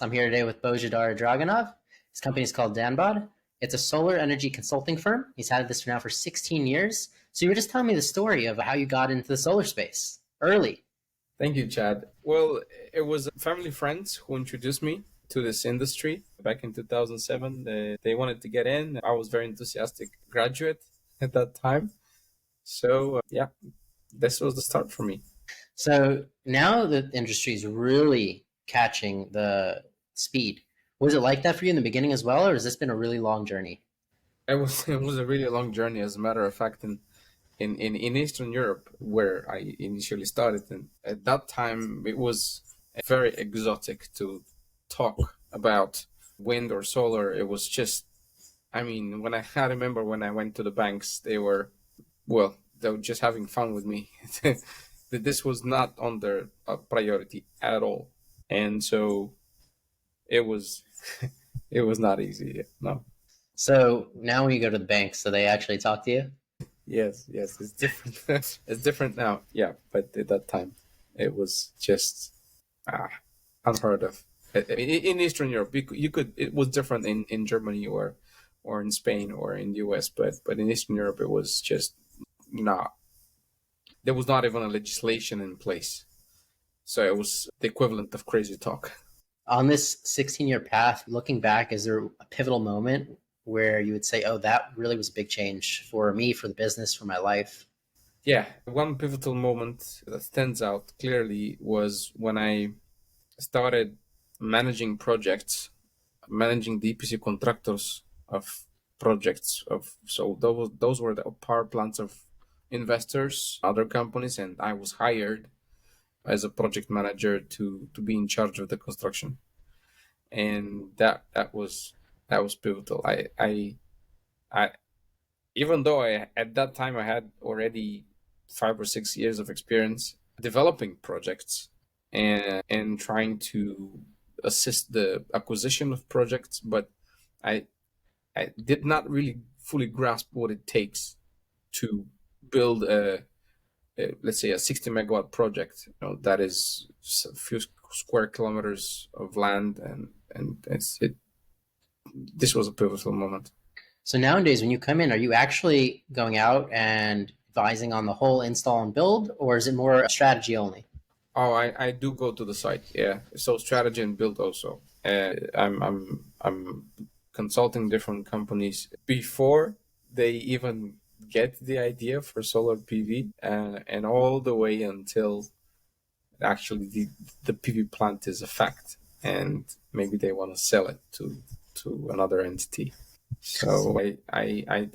I'm here today with Bozhidar Dragonov. His company is called Danbod. It's a solar energy consulting firm. He's had this for now for 16 years. So you were just telling me the story of how you got into the solar space early. Thank you, Chad. Well, it was family friends who introduced me to this industry back in 2007. They wanted to get in. I was very enthusiastic graduate at that time. So, yeah, this was the start for me. So now the industry is really catching the speed. Was it like that for you in the beginning as well, or has this been a really long journey? It was a really long journey, as a matter of fact, in Eastern Europe, where I initially started. And at that time, it was very exotic to talk about wind or solar. It was just, I mean, I remember when I went to the banks, they were just having fun with me. That this was not on their priority at all. And so it was, it was not easy. No. So now when you go to the bank, so they actually talk to you? Yes, it's different. It's different now. Yeah, but at that time, it was just ah, unheard of. In Eastern Europe, you could. It was different in Germany or in Spain or in the US, but in Eastern Europe, it was just not. There was not even a legislation in place, so it was the equivalent of crazy talk. On this 16-year path, looking back, is there a pivotal moment where you would say, oh, that really was a big change for me, for the business, for my life? Yeah, one pivotal moment that stands out clearly was when I started managing projects, managing the EPC contractors of projects of so those were the power plants of investors, other companies, and I was hired as a project manager to be in charge of the construction, and that was pivotal. I Even though I at that time I had already 5 or 6 years of experience developing projects and trying to assist the acquisition of projects, but I I did not really fully grasp what it takes to build let's say a 60 megawatt project. That is a few square kilometers of land, and this was a pivotal moment. So nowadays, when you come in, are you actually going out and advising on the whole install and build, or is it more a strategy only? Oh, I do go to the site. Yeah, so strategy and build also. I'm consulting different companies before they even get the idea for solar PV, and all the way until actually the PV plant is a fact, and maybe they want to sell it to another entity. So I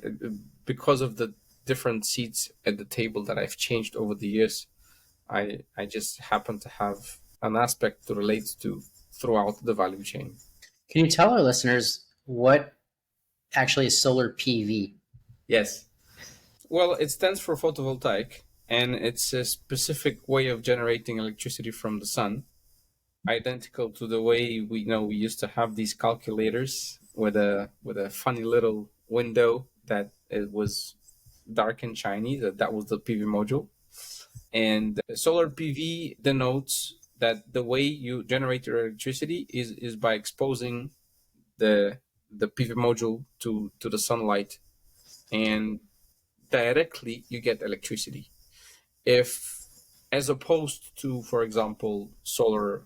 because of the different seats at the table that I've changed over the years, I just happen to have an aspect to relate to throughout the value chain. Can you tell our listeners what actually is solar PV? Yes. Well, it stands for photovoltaic, and it's a specific way of generating electricity from the sun, identical to the way we used to have these calculators with a funny little window that it was dark and shiny. That was the PV module. And solar PV denotes that the way you generate your electricity is by exposing the PV module to the sunlight, and directly you get electricity. If As opposed to, for example, solar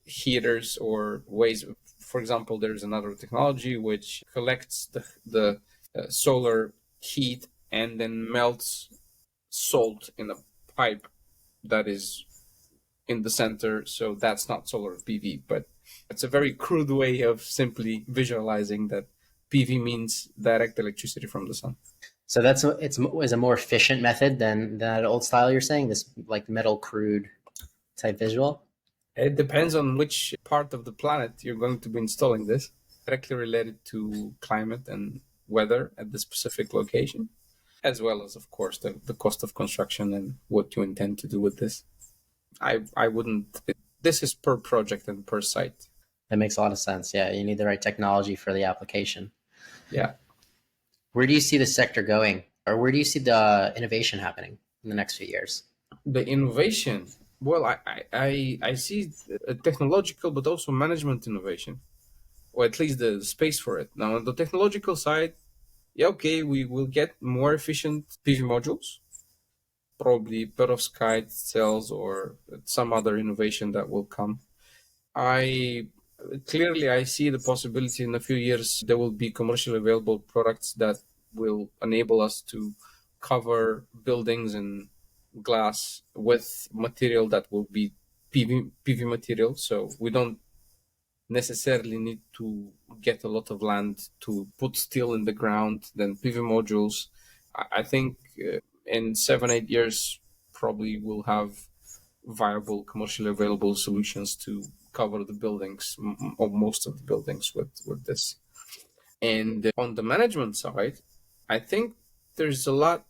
heaters or ways, for example, there's another technology which collects the solar heat and then melts salt in a pipe that is in the center. So that's not solar PV, but it's a very crude way of simply visualizing that PV means direct electricity from the sun. So it's a more efficient method than that old style you're saying, this like metal crude type visual. It depends on which part of the planet you're going to be installing this, directly related to climate and weather at the specific location, as well as, of course, the cost of construction and what you intend to do with this. I wouldn't. This is per project and per site. That makes a lot of sense. Yeah, you need the right technology for the application. Yeah. Where do you see the sector going, or where do you see the innovation happening in the next few years? The innovation. Well, I see a technological but also management innovation, or at least the space for it. Now, on the technological side, yeah, okay, we will get more efficient PV modules, probably perovskite cells or some other innovation that will come. I I see the possibility in a few years there will be commercially available products that will enable us to cover buildings and glass with material that will be PV material. So we don't necessarily need to get a lot of land to put steel in the ground. Then PV modules, I think in 7 8 years probably we'll have viable commercially available solutions to cover the buildings or most of the buildings with this. And on the management side, I think there's a lot,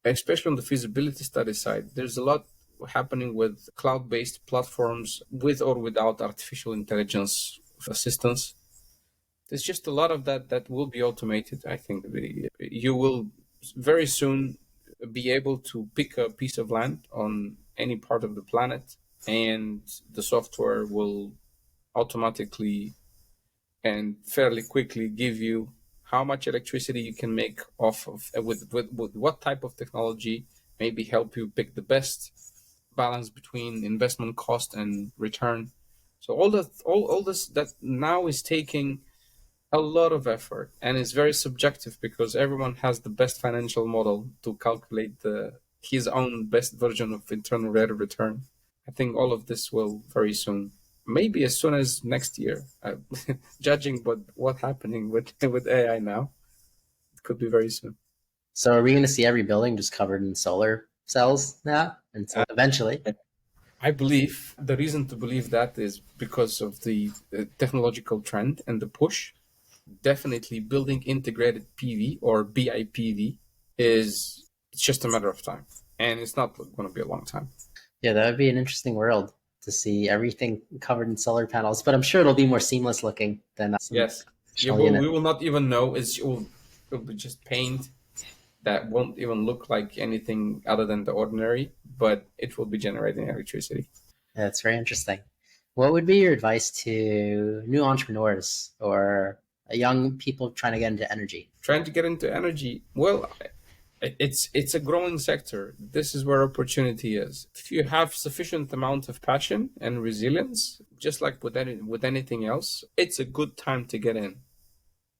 especially on the feasibility study side, there's a lot happening with cloud-based platforms with or without artificial intelligence assistance. There's just a lot of that will be automated. I think you will very soon be able to pick a piece of land on any part of the planet, and the software will automatically and fairly quickly give you how much electricity you can make off of with what type of technology, maybe help you pick the best balance between investment cost and return. So all this that now is taking a lot of effort and it's very subjective because everyone has the best financial model to calculate his own best version of internal rate of return. I think all of this will very soon, maybe as soon as next year, judging but what's happening with AI now, it could be very soon. So are we going to see every building just covered in solar cells now until eventually? I believe the reason to believe that is because of the technological trend and the push. Definitely building integrated PV or BIPV is it's just a matter of time, and it's not going to be a long time. Yeah, that would be an interesting world to see everything covered in solar panels, but I'm sure it'll be more seamless looking than some Yes, traditional unit. we will not even know. It will be just paint that won't even look like anything other than the ordinary, but it will be generating electricity. That's very interesting. What would be your advice to new entrepreneurs or young people trying to get into energy? Trying to get into energy, well, it's a growing sector. This is where opportunity is. If you have sufficient amount of passion and resilience, just like with anything else, it's a good time to get in.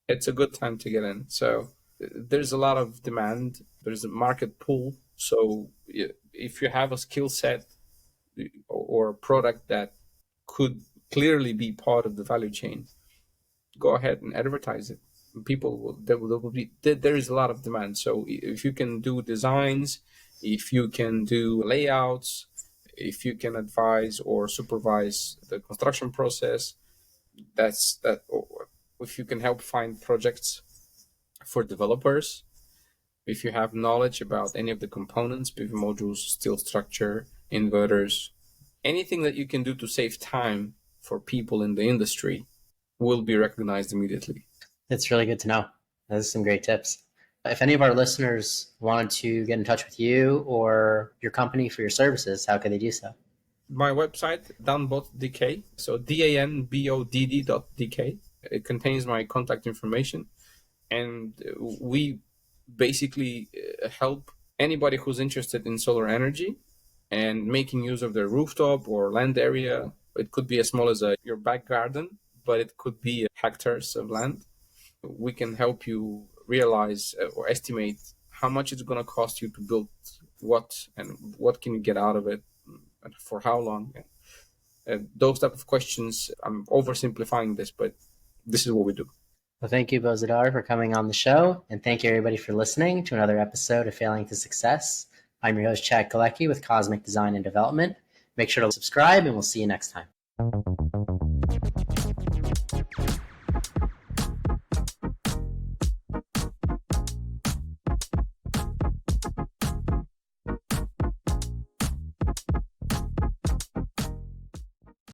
It's a good time to get in. So there's a lot of demand. There's a market pool. So if you have a skill set or a product that could clearly be part of the value chain, go ahead and advertise it. People will, there is a lot of demand. So if you can do designs, if you can do layouts, if you can advise or supervise the construction process, that's that. Or if you can help find projects for developers, if you have knowledge about any of the components, PV modules, steel structure, inverters, anything that you can do to save time for people in the industry will be recognized immediately. It's really good to know. Those are some great tips. If any of our listeners wanted to get in touch with you or your company for your services, how could they do so? My website, danbod.dk, so danbodd.dk. It contains my contact information, and we basically help anybody who's interested in solar energy and making use of their rooftop or land area. It could be as small as your back garden, but it could be hectares of land. We can help you realize or estimate how much it's going to cost you to build what and what can you get out of it and for how long. Those type of questions, I'm oversimplifying this, but this is what we do. Well, thank you, Bozhidar, for coming on the show. And thank you, everybody, for listening to another episode of Failing to Success. I'm your host, Chad Galecki with Cosmic Design and Development. Make sure to subscribe, and we'll see you next time.